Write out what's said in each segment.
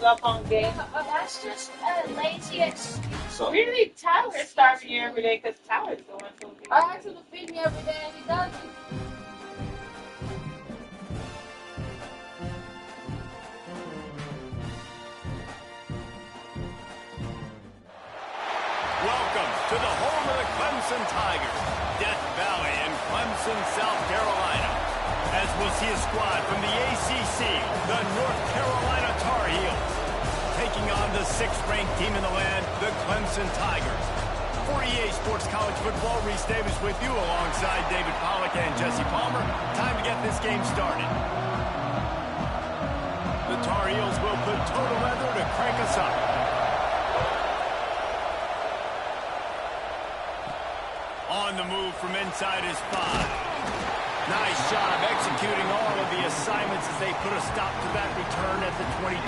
up on game. That's just a lazy excuse. So really, Tyler's starving you every day because Tyler's going to the game. I ask him to feed me every day and he doesn't. Welcome to the home of the Clemson Tigers, Death Valley in Clemson, South Carolina. As we'll see a squad from the ACC, the North Carolina Tar Heels, taking on the 6th-ranked team in the land, the Clemson Tigers. For EA Sports College Football, Reese Davis with you alongside David Pollack and Jesse Palmer. Time to get this game started. The Tar Heels will put total leather to crank us up. On the move from inside his 5. Nice job executing all of the assignments as they put a stop to that return at the 22.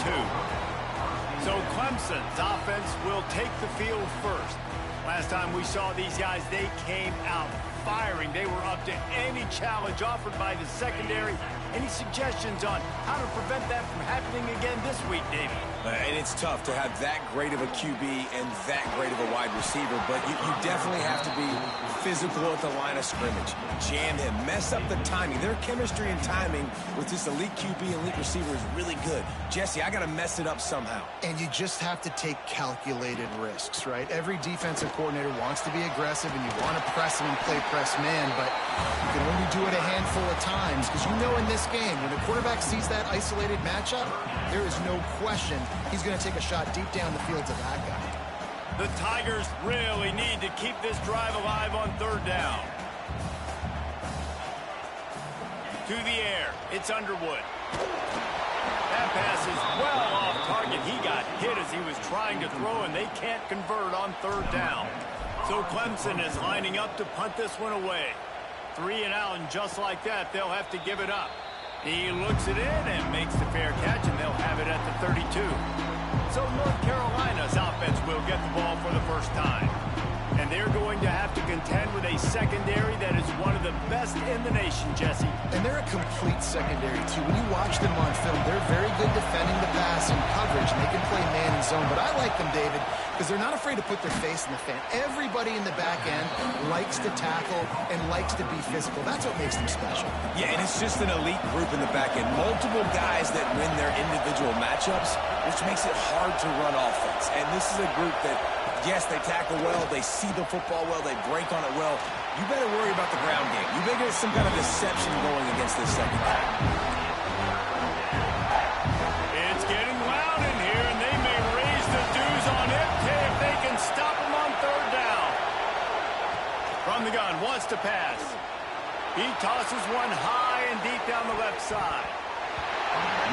So Clemson's offense will take the field first. Last time we saw these guys, they came out firing. They were up to any challenge offered by the secondary. Any suggestions on how to prevent that from happening again this week, David? And it's tough to have that great of a QB and that great of a wide receiver, but you definitely have to be physical at the line of scrimmage. Jam him, mess up the timing. Their chemistry and timing with this elite QB and elite receiver is really good. Jesse, I got to mess it up somehow. And you just have to take calculated risks, right? Every defensive coordinator wants to be aggressive, and you want to press him and play press man, but you can only do it a handful of times because you know in this game, when the quarterback sees that isolated matchup, there is no question he's going to take a shot deep down the field to that guy. The Tigers really need to keep this drive alive on 3rd down. To the air, it's Underwood. That pass is well off target. He got hit as he was trying to throw, and they can't convert on 3rd down. So Clemson is lining up to punt this one away. 3 and out, and just like that, they'll have to give it up. He looks it in and makes the fair catch, and they'll have it at the 32. So North Carolina's offense will get the ball for the first time. And they're going to have to contend with a secondary that is one of the best in the nation, Jesse. And they're a complete secondary, too. When you watch them on film, they're very good defending the pass and coverage, and they can play man and zone. But I like them, David, because they're not afraid to put their face in the fan. Everybody in the back end likes to tackle and likes to be physical. That's what makes them special. Yeah, and it's just an elite group in the back end. Multiple guys that win their individual matchups, which makes it hard to run offense. And this is a group that, yes, they tackle well, they see the football well, they break on it well. You better worry about the ground game. You better get some kind of deception going against this secondary. It's getting loud in here, and they may raise the dues on it if they can stop him on 3rd down. From the gun, wants to pass. He tosses one high and deep down the left side.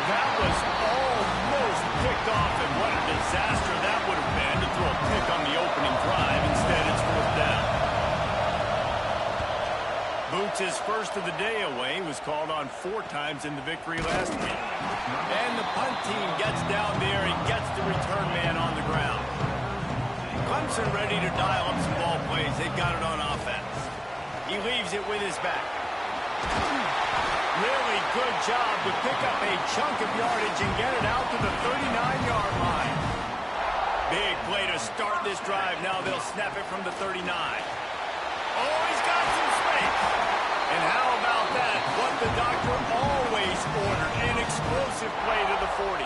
That was almost picked off, and what a disaster that would have been to throw a pick on the opening drive. Instead, it's 4th down. Boots' first of the day away was called on 4 times in the victory last week. And the punt team gets down there and gets the return man on the ground. Clemson ready to dial up some ball plays. They've got it on offense. He leaves it with his back. Really good job to pick up a chunk of yardage and get it out to the 39-yard line. Big play to start this drive. Now they'll snap it from the 39. Oh, he's got some space. And how about that? What the doctor always ordered, an explosive play to the 40.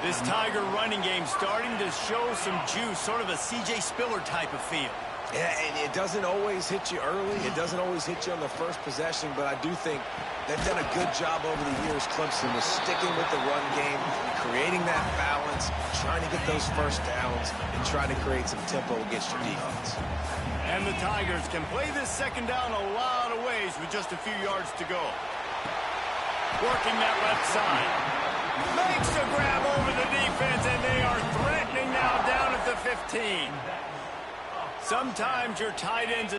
This Tiger running game starting to show some juice, sort of a C.J. Spiller type of feel. Yeah, and it doesn't always hit you early. It doesn't always hit you on the first possession, but I do think they've done a good job over the years, Clemson, with sticking with the run game, creating that balance, trying to get those first downs, and trying to create some tempo against your defense. And the Tigers can play this 2nd down a lot of ways with just a few yards to go. Working that left side. Makes a grab over the defense, and they are threatening now down at the 15. Sometimes your tight ends...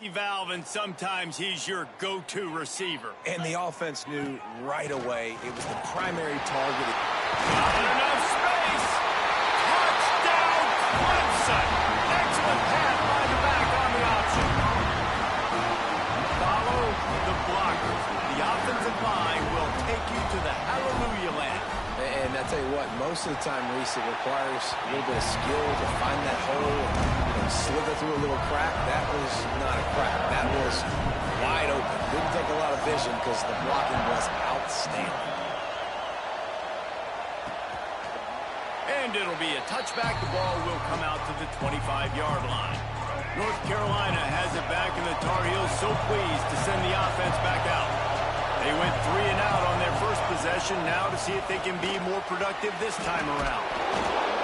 valve, and sometimes he's your go-to receiver. And the offense knew right away it was the primary target. Not enough space. Touchdown, Clemson. Excellent pass by the back on the option. Follow the blockers. The offensive line will take you to the hallelujah land. And I tell you what, most of the time, Reese, it requires a little bit of skill to find that hole and slither through a little crack. That was not a crack. That was wide open. Didn't take a lot of vision because the blocking was outstanding. And it'll be a touchback. The ball will come out to the 25-yard line. North Carolina has it back, and the Tar Heels so pleased to send the offense back out. They went 3 and out on their first possession, now to see if they can be more productive this time around.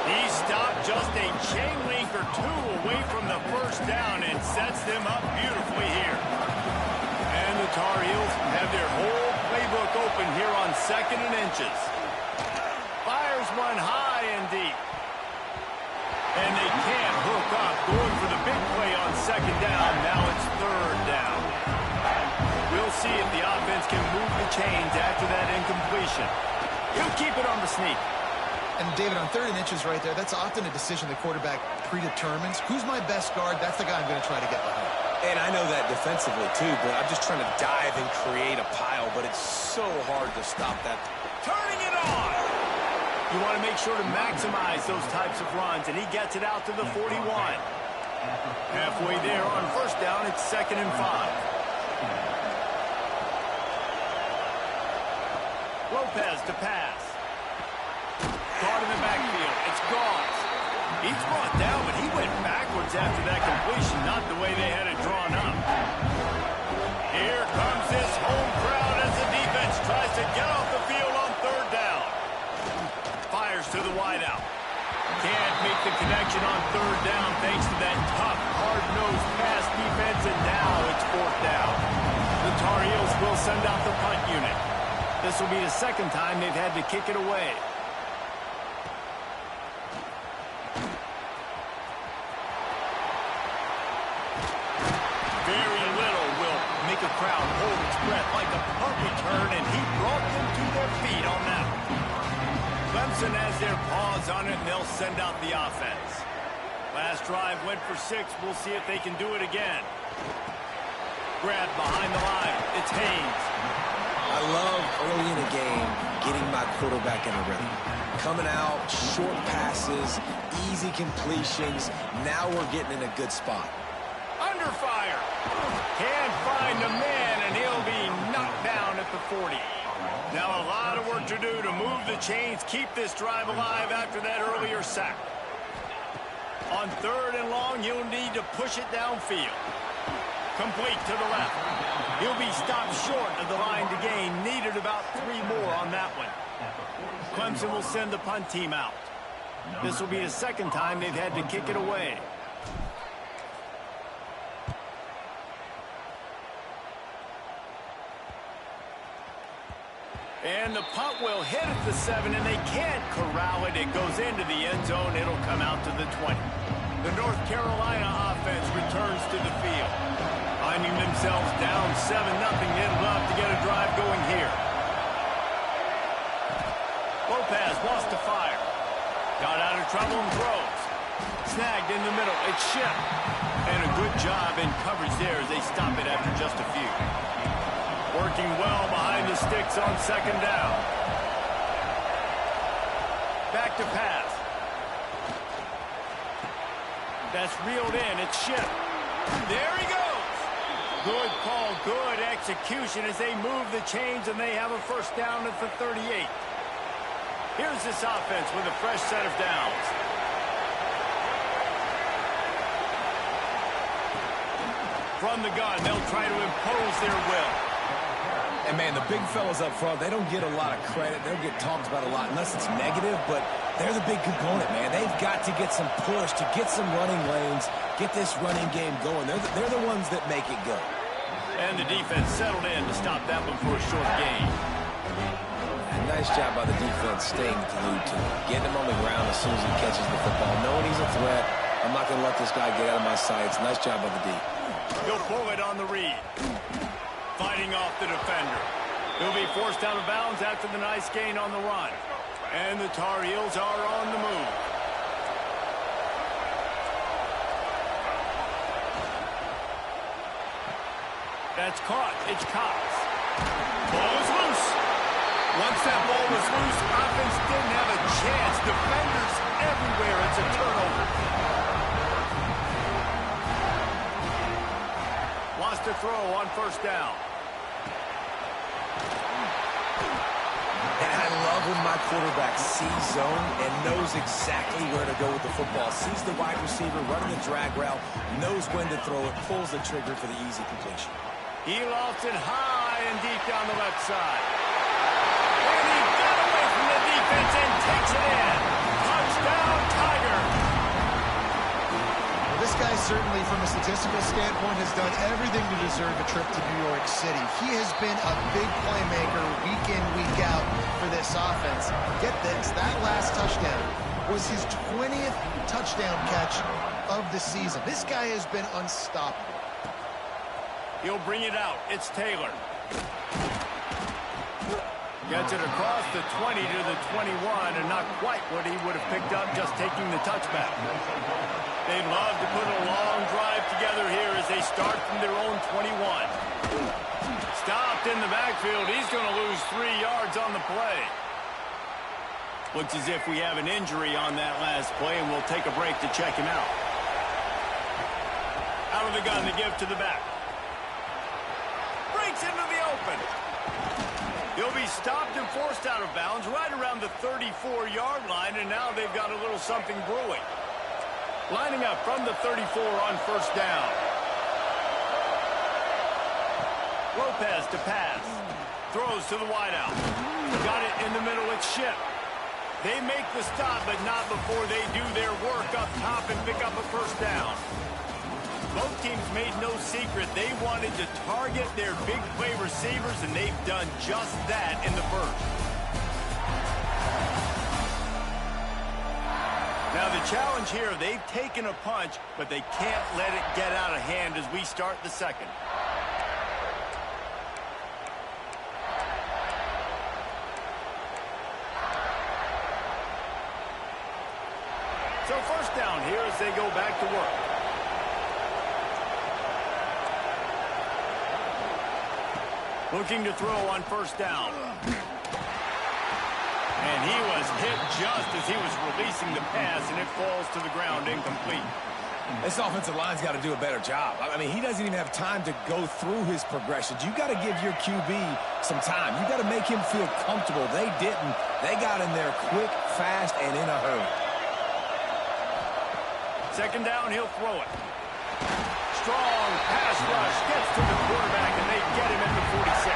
He stopped just a chain link or two away from the first down and sets them up beautifully here. And the Tar Heels have their whole playbook open here on 2nd and inches. Fires one high and deep. And they can't hook up, going for the big play on 2nd down. Now it's 3rd down. We'll see if the offense can move the chains after that incompletion. He'll keep it on the sneak. And, David, on 3rd and inches right there, that's often a decision the quarterback predetermines. Who's my best guard? That's the guy I'm going to try to get behind. And I know that defensively, too, but I'm just trying to dive and create a pile, but it's so hard to stop that. Turning it on! You want to make sure to maximize those types of runs, and he gets it out to the 41. Halfway there on 1st down, it's 2nd and 5. Lopez to pass. Caught in the backfield. It's Goss. He's brought down, but he went backwards after that completion, not the way they had it drawn up. Here comes this home crowd as the defense tries to get off the field on 3rd down. Fires to the wideout. Can't make the connection on 3rd down thanks to that tough, hard-nosed pass defense, and now it's 4th down. The Tar Heels will send out the punt unit. This will be the 2nd time they've had to kick it away. Very little will make a crowd hold its breath like a punt return, and he brought them to their feet on that one. Clemson has their paws on it, and they'll send out the offense. Last drive went for 6. We'll see if they can do it again. Grab behind the line. It's Haynes. I love early in a game getting my quarterback in a rhythm. Coming out, short passes, easy completions. Now we're getting in a good spot. Under fire. Can't find the man, and he'll be knocked down at the 40. Now a lot of work to do to move the chains, keep this drive alive after that earlier sack. On 3rd and long, you'll need to push it downfield. Complete to the left. He'll be stopped short of the line to gain. Needed about 3 more on that one. Clemson will send the punt team out. This will be the 2nd time they've had to kick it away. And the punt will hit at the 7, and they can't corral it. It goes into the end zone. It'll come out to the 20. The North Carolina offense returns to the field. Finding themselves down 7-0, they'd love to get a drive going here. Lopez wants to fire. Got out of trouble and throws. Snagged in the middle. It's Ship. And a good job in coverage there as they stop it after just a few. Working well behind the sticks on 2nd down. Back to pass. That's reeled in. It's Ship. There he goes. Good call, good execution as they move the chains, and they have a 1st down at the 38. Here's this offense with a fresh set of downs. From the gun, they'll try to impose their will. And, man, the big fellas up front, they don't get a lot of credit. They don't get talked about a lot unless it's negative, but they're the big component, man. They've got to get some push, to get some running lanes, get this running game going. They're the ones that make it go. And the defense settled in to stop that one for a short gain. And nice job by the defense staying glued to him, getting him on the ground as soon as he catches the football, knowing he's a threat. I'm not going to let this guy get out of my sights. Nice job by the D. He'll pull it on the read. Fighting off the defender. He'll be forced out of bounds after the nice gain on the run. And the Tar Heels are on the move. That's caught. It's Cox. Ball is loose. Once that ball was loose, offense didn't have a chance. Defenders everywhere. It's a turnover. Wants to throw on first down. And I love when my quarterback sees zone and knows exactly where to go with the football. Sees the wide receiver running the drag route, knows when to throw it, pulls the trigger for the easy completion. He lofts it high and deep down the left side. And he got away from the defense and takes it in. Touchdown, Tiger. Well, this guy certainly, from a statistical standpoint, has done everything to deserve a trip to New York City. He has been a big playmaker week in, week out for this offense. Get this, that last touchdown was his 20th touchdown catch of the season. This guy has been unstoppable. He'll bring it out. It's Taylor. Gets it across the 20 to the 21, and not quite what he would have picked up just taking the touchback. They'd love to put a long drive together here as they start from their own 21. Stopped in the backfield. He's going to lose 3 yards on the play. Looks as if we have an injury on that last play, and we'll take a break to check him out. Out of the gun to give to the back. Breaks into the open. He'll be stopped and forced out of bounds right around the 34-yard line, and now they've got a little something brewing. Lining up from the 34 on first down. Lopez to pass. Throws to the wideout. Got it in the middle. It's Ship. They make the stop, but not before they do their work up top and pick up a first down. Both teams made no secret they wanted to target their big play receivers, and they've done just that in the first. Now the challenge here, they've taken a punch, but they can't let it get out of hand as we start the second. So first down here as they go back to work. Looking to throw on first down. And he was hit just as he was releasing the pass, and it falls to the ground incomplete. This offensive line's got to do a better job. I mean, he doesn't even have time to go through his progressions. You got to give your QB some time. You got to make him feel comfortable. They didn't. They got in there quick, fast, and in a hurry. Second down, he'll throw it. Strong pass rush gets to the quarterback, and they get him at the 46.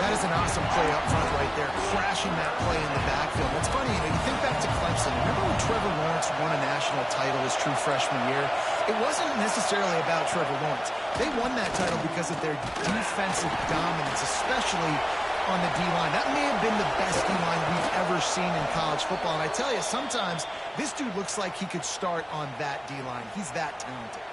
That is an awesome play up front right there, crashing that play in the backfield. It's funny, you think back to Clemson. Remember when Trevor Lawrence won a national title his true freshman year? It wasn't necessarily about Trevor Lawrence. They won that title because of their defensive dominance, especially on the D-line. That may have been the best D-line we've ever seen in college football. And I tell you, sometimes this dude looks like he could start on that D-line. He's that talented.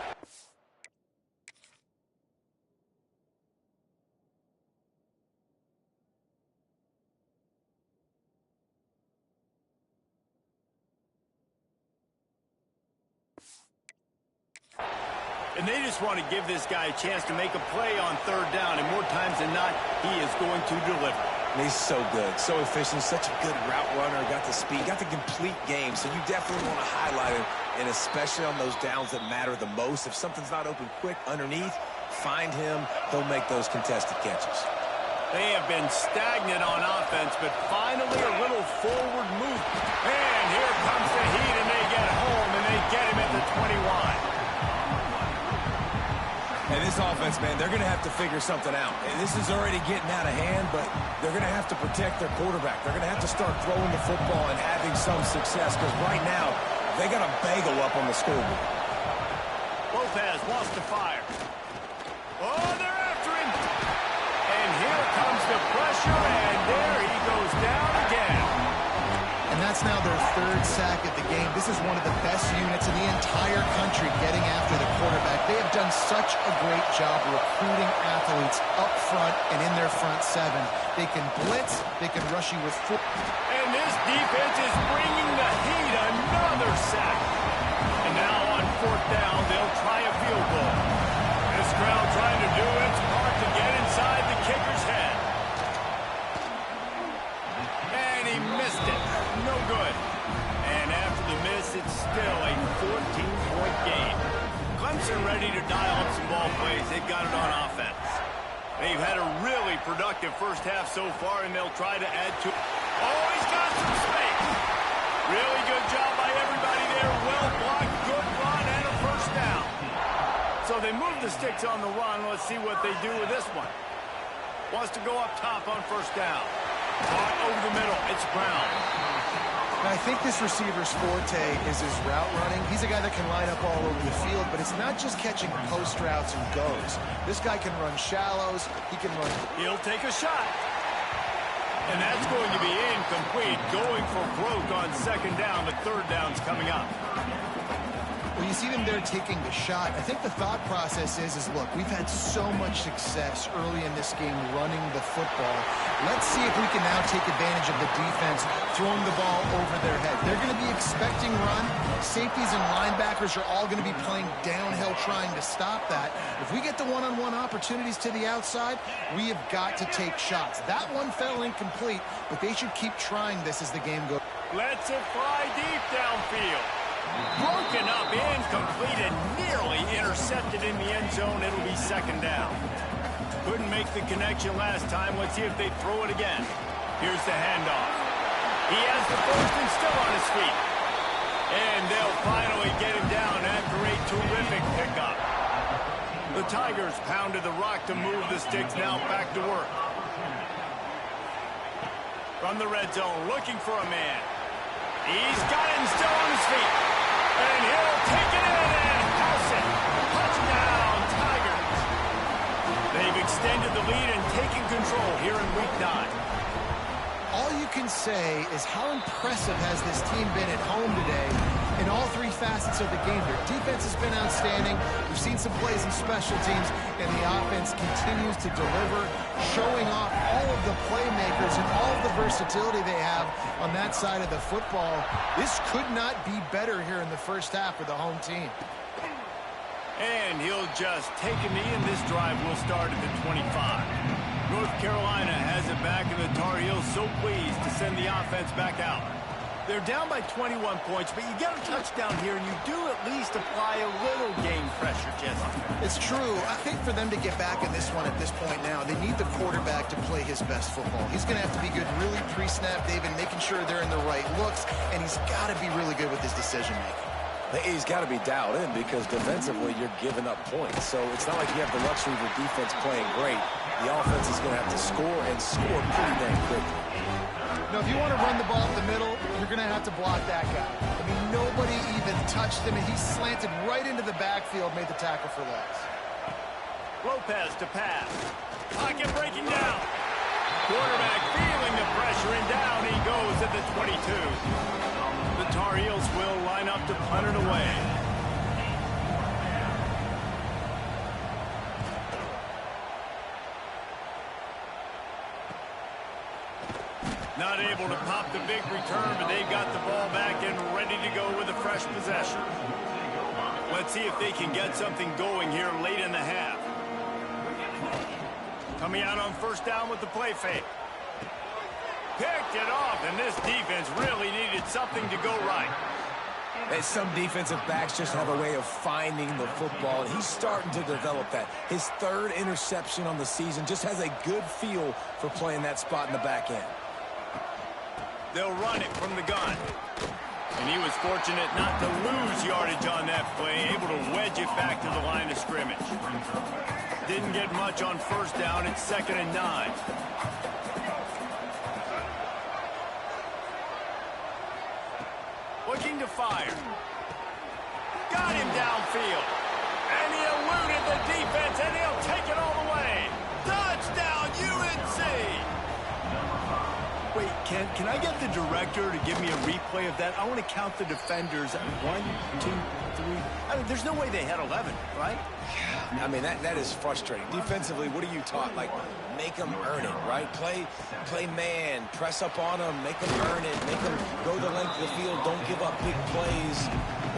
And they just want to give this guy a chance to make a play on third down, and more times than not, he is going to deliver. He's so good, so efficient, such a good route runner, got the speed, got the complete game, so you definitely want to highlight him, and especially on those downs that matter the most. If something's not open quick underneath, find him, he'll make those contested catches. They have been stagnant on offense, but finally a little forward move. And here comes the heat, and they get home, and they get him at the 21. And this offense, man, they're going to have to figure something out. And this is already getting out of hand, but they're going to have to protect their quarterback. They're going to have to start throwing the football and having some success, because right now, they got a bagel up on the scoreboard. Lopez wants to fire. Oh, they're after him. And here comes the pressure, and there he goes down again. And that's That's now their third sack of the game. This is one of the best units in the entire country getting after the quarterback. They have done such a great job recruiting athletes up front and in their front seven. They can blitz, they can rush you with foot. And this defense is bringing the heat. Another sack. And now on fourth down, they'll try a field goal. This crowd trying to do its part to get inside the kicker's head. And he missed it. No good. And after the miss, it's still a 14-point game. Clemson ready to dial up some ball plays. They've got it on offense. They've had a really productive first half so far, and they'll try to add to. Oh, he's got some space. Really good job by everybody there. Well blocked, good run, and a first down. So they move the sticks on the run. Let's see what they do with this one. Wants to go up top on first down. Caught over the middle. It's Brown. Now, I think this receiver's forte is his route running. He's a guy that can line up all over the field, but it's not just catching post routes and goes. This guy can run shallows. He can run. He'll take a shot. And that's going to be incomplete. Going for broke on second down. The third down's coming up. When you see them there taking the shot, I think the thought process is look, we've had so much success early in this game running the football. Let's see if we can now take advantage of the defense throwing the ball over their head. They're going to be expecting run. Safeties and linebackers are all going to be playing downhill trying to stop that. If we get the one-on-one opportunities to the outside, we have got to take shots. That one fell incomplete, but they should keep trying this as the game goes. Let's it fly deep downfield. Broken up, incomplete, and nearly intercepted in the end zone. It'll be second down. Couldn't make the connection last time. Let's see if they throw it again. Here's the handoff. He has the first and still on his feet. And they'll finally get him down after a terrific pickup. The Tigers pounded the rock to move the sticks, now back to work. From the red zone, looking for a man. He's got him still on his feet. And he'll take it in and house it. Touchdown, Tigers. They've extended the lead and taken control here in Week 9. All you can say is how impressive has this team been at home today in all three facets of the game. Their defense has been outstanding. We've seen some plays in special teams, and the offense continues to deliver, showing off all of the playmakers and all of the versatility they have on that side of the football. This could not be better here in the first half with the home team. And he'll just take a knee, and this drive will start at the 25. North Carolina has it back, and the Tar Heels so pleased to send the offense back out. They're down by 21 points, but you get a touchdown here, and you do at least apply a little game pressure, Jesse. It's true. I think for them to get back in this one at this point now, they need the quarterback to play his best football. He's going to have to be good really pre-snap, David, making sure they're in the right looks, and he's got to be really good with his decision-making. He's got to be dialed in because defensively you're giving up points. So it's not like you have the luxury of your defense playing great. The offense is going to have to score and score pretty dang quickly. Now, if you want to run the ball up the middle, you're going to have to block that guy. I mean, nobody even touched him, and he slanted right into the backfield, made the tackle for loss. Lopez to pass. Pocket breaking down. Quarterback feeling the pressure, and down he goes at the 22. The Tar Heels will line up to punt it away. Not able to pop the big return, but they've got the ball back and ready to go with a fresh possession. Let's see if they can get something going here late in the half. Coming out on first down with the play fake. Picked it off, and this defense really needed something to go right. And some defensive backs just have a way of finding the football, and he's starting to develop that. His third interception on the season, just has a good feel for playing that spot in the back end. They'll run it from the gun. And he was fortunate not to lose yardage on that play, able to wedge it back to the line of scrimmage. Didn't get much on first down. It's 2nd and 9. Looking to fire. Got him downfield. And he eluded the defense, and he'll take it all the way. Touchdown, UNC! Wait, can I get the director to give me a replay of that? I want to count the defenders. 1, 2, 3. I mean, there's no way they had 11, right? I mean, that is frustrating. Defensively, what are you taught? Like, make them earn it, right? Play man, press up on them, make them earn it, make them go the length of the field, don't give up big plays,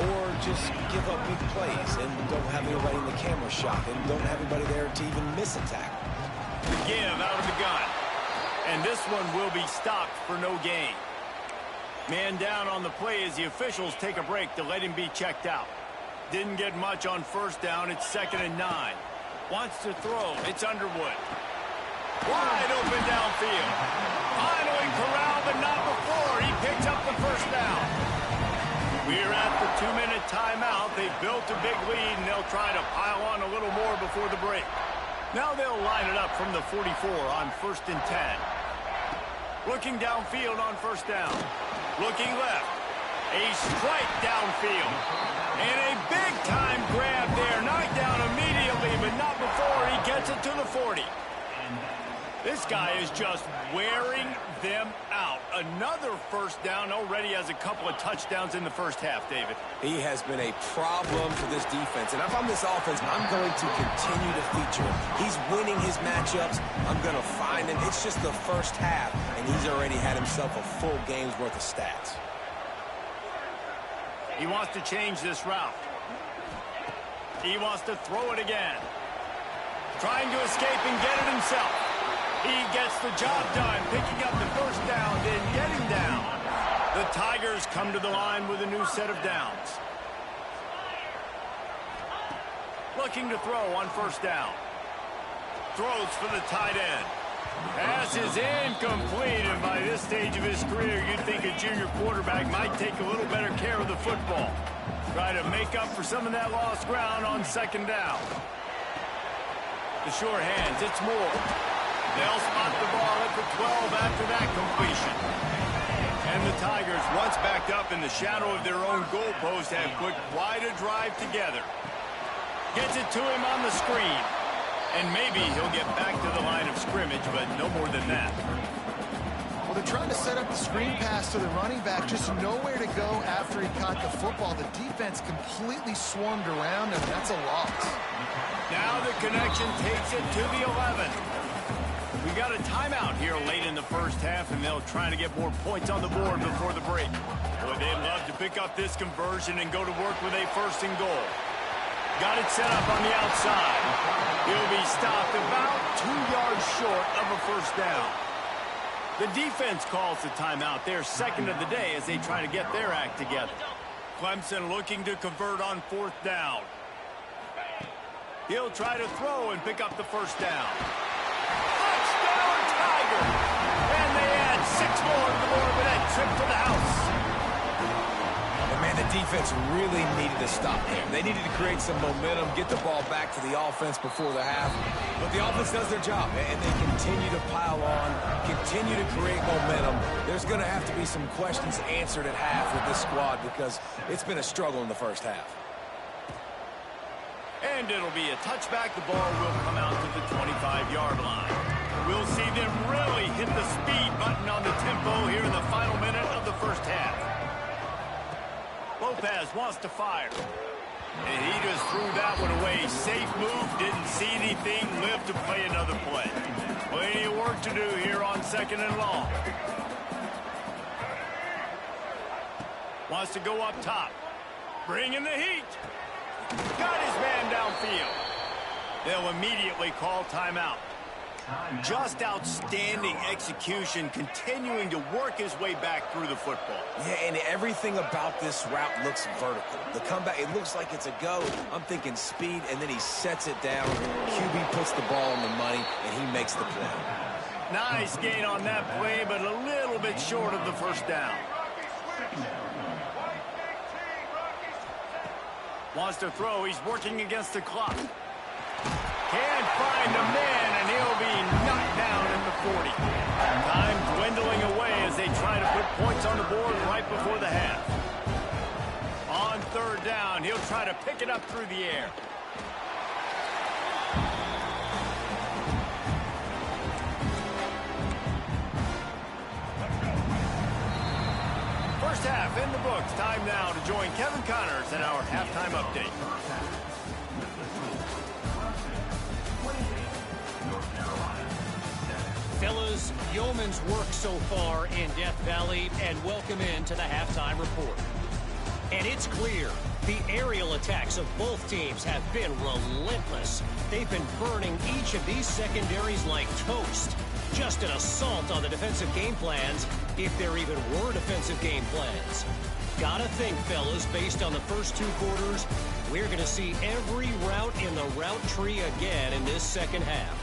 or just give up big plays and don't have anybody in the camera shot and don't have anybody there to even miss a tackle. Give out of the gun. And this one will be stopped for no gain. Man down on the play as the officials take a break to let him be checked out. Didn't get much on first down. It's 2nd and 9. Wants to throw. It's Underwood. Wide open downfield. Finally corralled, but not before. He picks up the first down. We're at the 2-minute timeout. They've built a big lead, and they'll try to pile on a little more before the break. Now they'll line it up from the 44 on 1st and 10. Looking downfield on first down. Looking left. A strike downfield. And a big-time grab there. Knocked down immediately, but not before he gets it to the 40. This guy is just wearing them out. Another first down, already has a couple of touchdowns in the first half, David. He has been a problem for this defense. And if I'm this offense, I'm going to continue to feature him. He's winning his matchups. I'm going to find him. It's just the first half, and he's already had himself a full game's worth of stats. He wants to change this route. He wants to throw it again. Trying to escape and get it himself. He gets the job done, picking up the first down, then getting down. The Tigers come to the line with a new set of downs. Looking to throw on first down. Throws for the tight end. Pass is incomplete, and by this stage of his career, you'd think a junior quarterback might take a little better care of the football. Try to make up for some of that lost ground on 2nd down. The sure hands, it's Moore. They'll spot the ball at the 12 after that completion. And the Tigers, once backed up in the shadow of their own goalpost, have put quite a drive together. Gets it to him on the screen. And maybe he'll get back to the line of scrimmage, but no more than that. Well, they're trying to set up the screen pass to the running back, just nowhere to go after he caught the football. The defense completely swarmed around him. That's a loss. Now the connection takes it to the 11. We got a timeout here late in the first half, and they'll try to get more points on the board before the break. Boy, they'd love to pick up this conversion and go to work with a 1st and goal. Got it set up on the outside. He'll be stopped about 2 yards short of a first down. The defense calls the timeout. They're 2nd of the day as they try to get their act together. Clemson looking to convert on 4th down. He'll try to throw and pick up the first down. Touchdown, Tigers! And they add 6 more to the board with that trip to the house. And man, the defense really needed to stop him. They needed to create some momentum, get the ball back to the offense before the half. But the offense does their job, and they continue to pile on, continue to create momentum. There's going to have to be some questions answered at half with this squad because it's been a struggle in the first half. And it'll be a touchback. The ball will come out to the 25-yard line. We'll see them really hit the speed button on the tempo here in the final minute of the first half. Lopez wants to fire. And he just threw that one away. Safe move, didn't see anything, lived to play another play. Plenty of work to do here on 2nd and long. Wants to go up top. Bring in the heat. Got his man downfield. They'll immediately call timeout. Just outstanding execution, continuing to work his way back through the football. Yeah, and everything about this route looks vertical. The comeback, it looks like it's a go. I'm thinking speed, and then he sets it down. QB puts the ball on the money, and he makes the play. Nice gain on that play, but a little bit short of the first down. Wants to throw. He's working against the clock. Can't find a man, and he'll be knocked down at the 40. Time dwindling away as they try to put points on the board right before the half. On 3rd down, he'll try to pick it up through the air. First half in the books. Time now to join Kevin Connors in our halftime update. Fellas, yeoman's work so far in Death Valley, and welcome into the halftime report. And it's clear, the aerial attacks of both teams have been relentless. They've been burning each of these secondaries like toast. Just an assault on the defensive game plans, if there even were defensive game plans. Gotta think, fellas, based on the first two quarters, we're gonna see every route in the route tree again in this second half.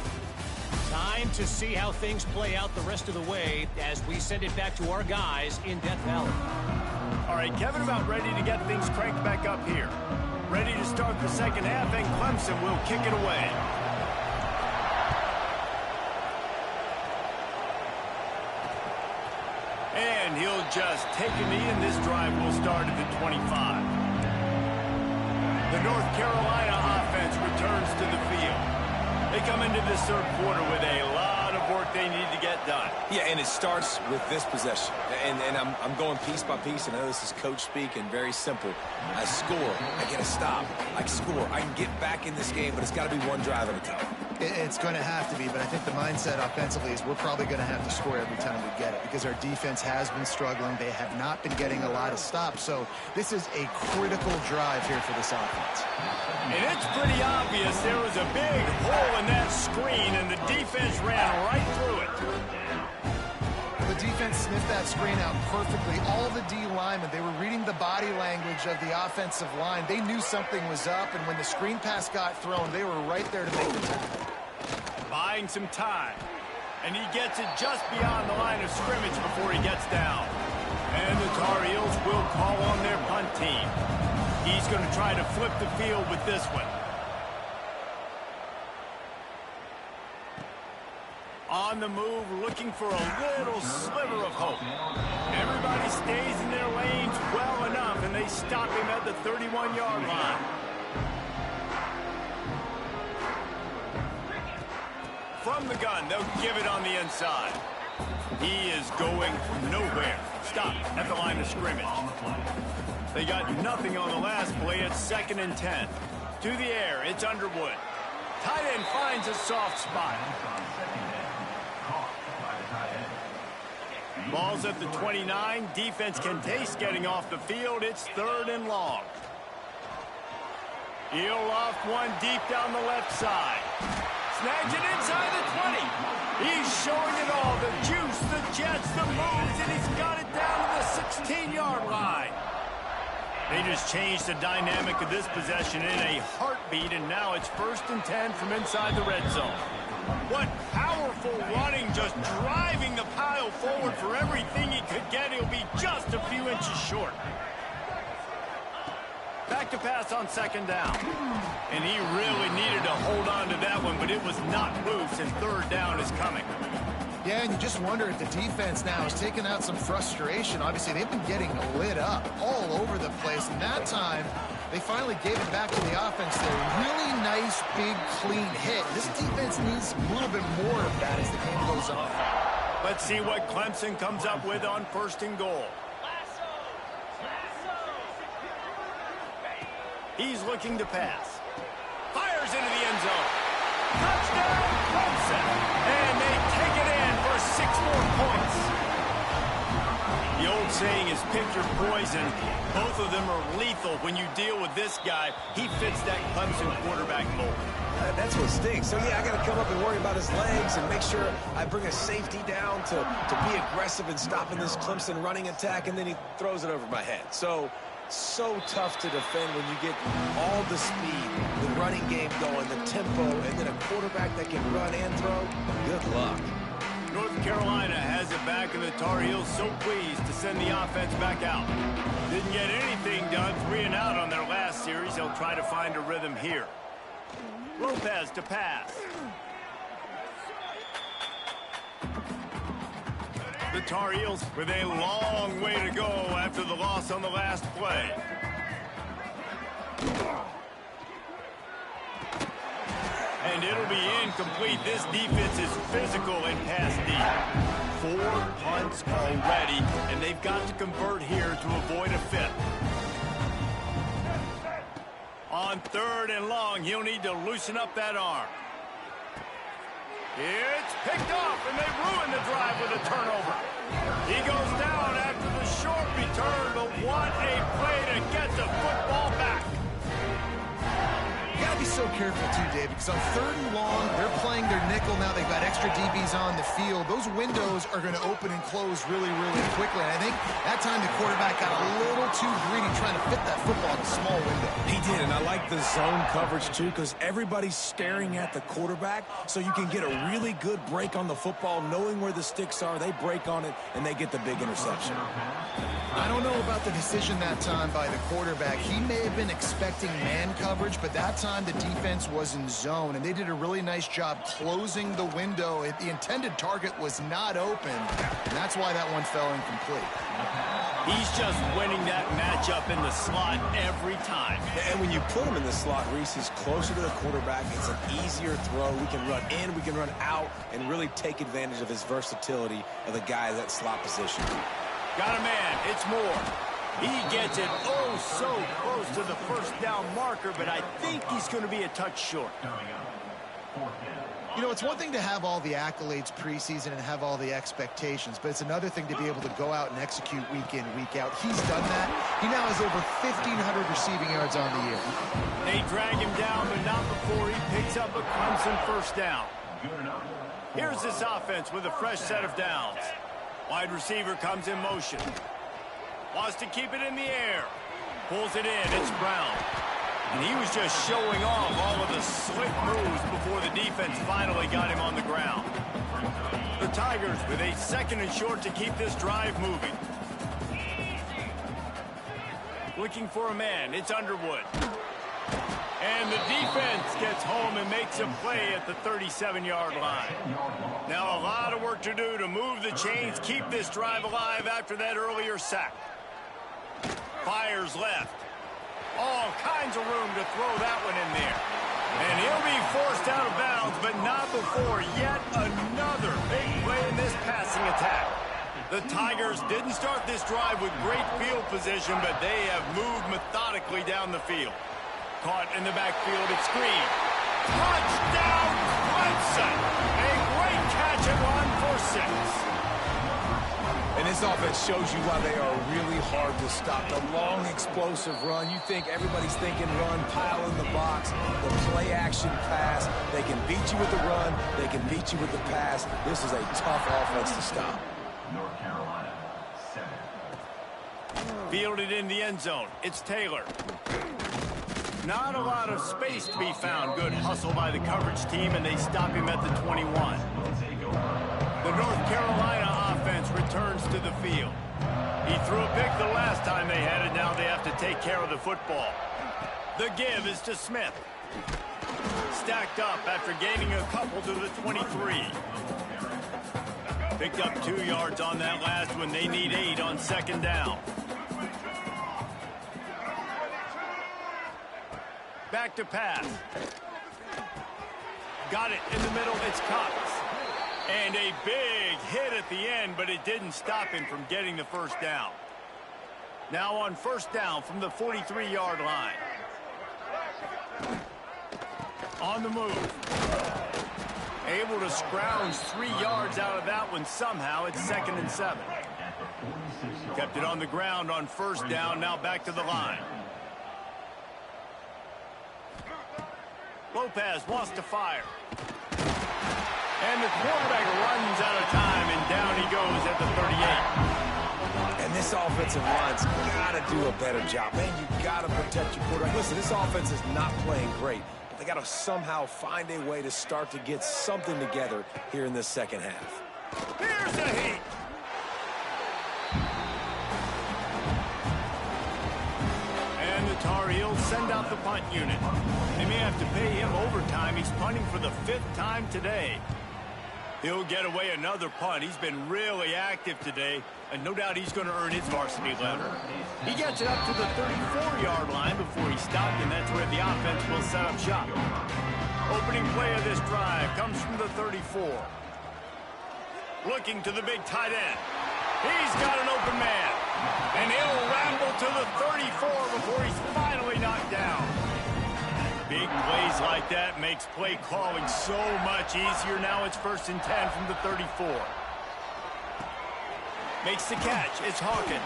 Time to see how things play out the rest of the way as we send it back to our guys in Death Valley. All right, Kevin about ready to get things cranked back up here. Ready to start the second half, and Clemson will kick it away. And he'll just take a knee, and this drive will start at the 25. The North Carolina offense returns to the field. They come into this third quarter with a lot of work they need to get done. Yeah, and it starts with this possession. And I'm going piece by piece. I know this is coach speak and very simple. I score. I get a stop. I score. I can get back in this game, but it's got to be one drive at a time. It's going to have to be, but I think the mindset offensively is we're probably going to have to score every time we get it because our defense has been struggling. They have not been getting a lot of stops, so this is a critical drive here for this offense. And it's pretty obvious there was a big hole in that screen, and the defense ran right through it. The defense sniffed that screen out perfectly. All the D linemen, they were reading the body language of the offensive line. They knew something was up, and when the screen pass got thrown, they were right there to make the tackle. Buying some time. And he gets it just beyond the line of scrimmage before he gets down. And the Tar Heels will call on their punt team. He's going to try to flip the field with this one. On the move, looking for a little sliver of hope. Everybody stays in their lanes well enough, and they stop him at the 31-yard line. From the gun, they'll give it on the inside. He is going nowhere. Stop at the line of scrimmage. They got nothing on the last play. It's 2nd and 10. To the air, it's Underwood. Tight end finds a soft spot. Ball's at the 29. Defense can taste getting off the field. It's 3rd and long. He'll loft one deep down the left side. Snags it inside the 20. He's showing it all. The juice, the jets, the moves, and he's got it down to the 16-yard line. They just changed the dynamic of this possession in a heartbeat, and now it's 1st and 10 from inside the red zone. What powerful running, just driving the pile forward for everything he could get. He'll be just a few inches short. Back to pass on 2nd down. And he really needed to hold on to that one, but it was not loose, and 3rd down is coming. Yeah, and you just wonder if the defense now is taking out some frustration. Obviously, they've been getting lit up all over the place, and that time they finally gave it back to the offense there. Really nice, big, clean hit. This defense needs a little bit more of that as the game goes on. Let's see what Clemson comes up with on 1st and goal. He's looking to pass. Fires into the end zone. Touchdown, Clemson. And they take it in for 6 more points. The old saying is pick your poison. Both of them are lethal when you deal with this guy. He fits that Clemson quarterback mold. That's what stinks. So, yeah, I got to come up and worry about his legs and make sure I bring a safety down to be aggressive in stopping this Clemson running attack, and then he throws it over my head. So tough to defend when you get all the speed, the running game going, the tempo, and then a quarterback that can run and throw. Good luck. North Carolina has it back, and the Tar Heels so pleased to send the offense back out. Didn't get anything done, 3 and out on their last series. They'll try to find a rhythm here. Lopez to pass. The Tar Heels with a long way to go after the loss on the last play. And it'll be incomplete. This defense is physical and pass deep. 4 punts already, and they've got to convert here to avoid a fifth. On 3rd and long, he'll need to loosen up that arm. It's picked off, and they ruin the drive with a turnover. He goes down after the short return, but what a play to get the football back. You got to be so careful, too, Dave, because on 3rd and long, they're playing their nickel now. They've got extra DBs on the field. Those windows are going to open and close really, really quickly. And I think that time the quarterback got a little too greedy trying to fit that football in a small window. He did, and I like the zone coverage, too, because everybody's staring at the quarterback, so you can get a really good break on the football, knowing where the sticks are. They break on it, and they get the big interception. I don't know about the decision that time by the quarterback. He may have been expecting man coverage, but that time the defense was in zone, and they did a really nice job closing the window. The intended target was not open, and that's why that one fell incomplete. He's just winning that matchup in the slot every time. And when you put him in the slot, Reese, he's closer to the quarterback. It's an easier throw. We can run in, we can run out, and really take advantage of his versatility of the guy in that slot position. Got a man. It's Moore. He gets it so close to the first down marker, but I think he's going to be a touch short. You know, it's one thing to have all the accolades preseason and have all the expectations, but it's another thing to be able to go out and execute week in, week out. He's done that. He now has over 1,500 receiving yards on the year. They drag him down, but not before he picks up a Clemson first down. Here's this offense with a fresh set of downs. Wide receiver comes in motion. Wants to keep it in the air. Pulls it in. It's Brown. And he was just showing off all of the slick moves before the defense finally got him on the ground. The Tigers with a 2nd and short to keep this drive moving. Looking for a man. It's Underwood. And the defense gets home and makes a play at the 37-yard line. Now a lot of work to do to move the chains, keep this drive alive after that earlier sack. Fires left. All kinds of room to throw that one in there. And he'll be forced out of bounds, but not before yet another big play in this passing attack. The Tigers didn't start this drive with great field position, but they have moved methodically down the field. Caught in the backfield, it's Green. Touchdown, Clemson! A great catch and run for 6. And this offense shows you why they are really hard to stop. The long, explosive run. You think everybody's thinking run, pile in the box, the play-action pass. They can beat you with the run. They can beat you with the pass. This is a tough offense to stop. North Carolina, 7. Fielded in the end zone. It's Taylor. Not a lot of space to be found. Good hustle by the coverage team, and they stop him at the 21. The North Carolina offense returns to the field. He threw a pick the last time they had it. Now they have to take care of the football. The give is to Smith. Stacked up after gaining a couple to the 23. Picked up 2 yards on that last one. They need 8 on 2nd down. Back to pass. Got it in the middle. It's Cox. And a big hit at the end, but it didn't stop him from getting the first down. Now on 1st down from the 43-yard line. On the move. Able to scrounge 3 yards out of that one somehow. It's 2nd and 7. Kept it on the ground on 1st down. Now back to the line. Lopez wants to fire. And the quarterback runs out of time, and down he goes at the 38. And this offensive line's got to do a better job. Man, you got to protect your quarterback. Listen, this offense is not playing great, but they got to somehow find a way to start to get something together here in this 2nd half. Here's the heat. And the Tar Heels send out the punt unit. They may have to pay him overtime. He's punting for the 5th time today. He'll get away another punt. He's been really active today, and no doubt he's going to earn his varsity letter. He gets it up to the 34-yard line before he stopped, and that's where the offense will set up shop. Opening play of this drive comes from the 34. Looking to the big tight end. He's got an open man. And he'll ramble to the 34 before he's finally knocked down. Big plays like that makes play calling so much easier. Now it's 1st and 10 from the 34. Makes the catch. It's Hawkins.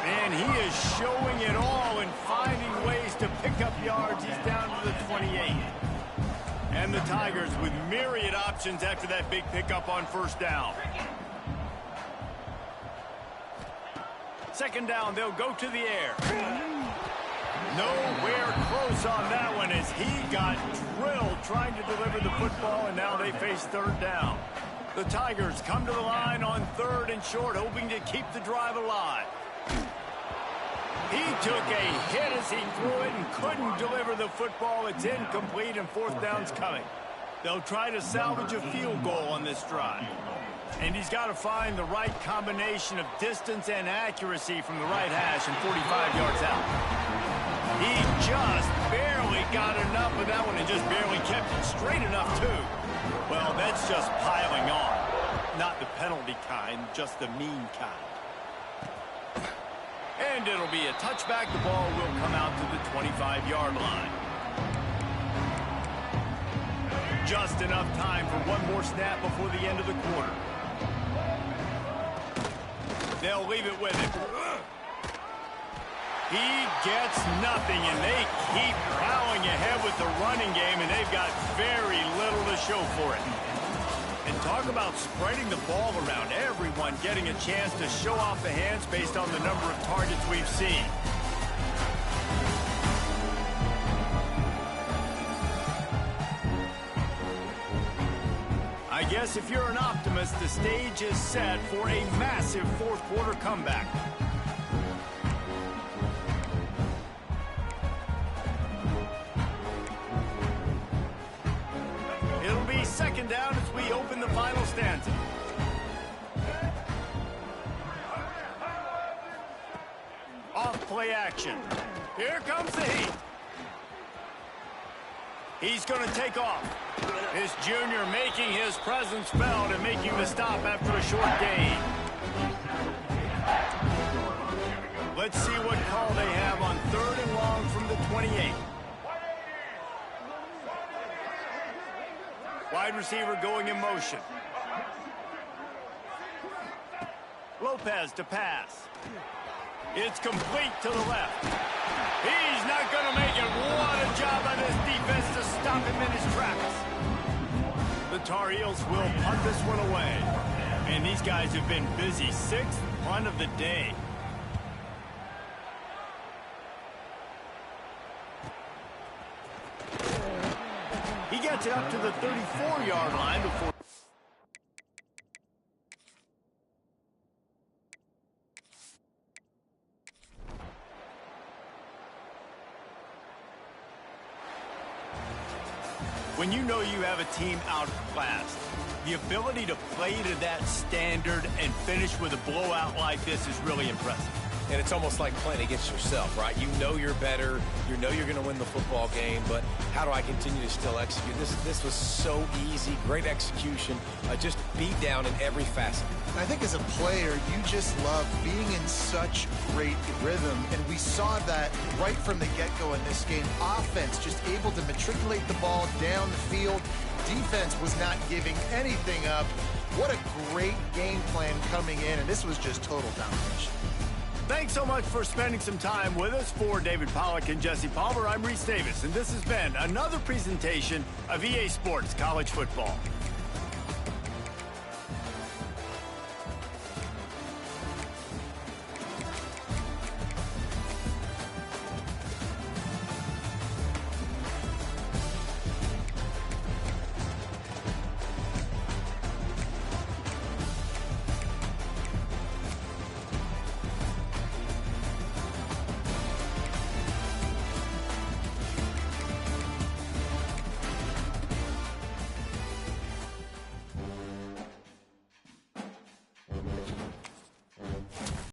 And he is showing it all and finding ways to pick up yards. He's down to the 28. And the Tigers with myriad options after that big pickup on 1st down. 2nd down, they'll go to the air. Nowhere close on that one as he got drilled trying to deliver the football, and now they face 3rd down. The Tigers come to the line on 3rd and short, hoping to keep the drive alive. He took a hit as he threw it and couldn't deliver the football. It's incomplete, and 4th down's coming. They'll try to salvage a field goal on this drive. And he's got to find the right combination of distance and accuracy from the right hash and 45 yards out. He just barely got enough of that one and just barely kept it straight enough, too. Well, that's just piling on. Not the penalty kind, just the mean kind. And it'll be a touchback. The ball will come out to the 25-yard line. Just enough time for one more snap before the end of the quarter. They'll leave it with him. He gets nothing, and they keep plowing ahead with the running game, and they've got very little to show for it. And talk about spreading the ball around. Everyone getting a chance to show off the hands based on the number of targets we've seen. I guess if you're an optimist, the stage is set for a massive 4th quarter comeback. It'll be 2nd down as we open the final stanza. Off play action. Here comes the heat. He's going to take off. This junior making his presence felt and making the stop after a short gain. Let's see what call they have on 3rd and long from the 28. Wide receiver going in motion. Lopez to pass. It's complete to the left. He's not going to make it. What a job by this defense to stop him in his tracks. The Tar Heels will punt this one away. And these guys have been busy. 6th punt of the day. He gets it up to the 34-yard line before. When you know you have a team outclassed, the ability to play to that standard and finish with a blowout like this is really impressive. And it's almost like playing against yourself, right? You know you're better. You know you're going to win the football game, but how do I continue to still execute? This was so easy. Great execution. Just beat down in every facet. I think as a player, you just love being in such great rhythm, and we saw that right from the get-go in this game. Offense just able to matriculate the ball down the field. Defense was not giving anything up. What a great game plan coming in, and this was just total domination. Thanks so much for spending some time with us. For David Pollack and Jesse Palmer, I'm Reese Davis, and this has been another presentation of EA Sports College Football.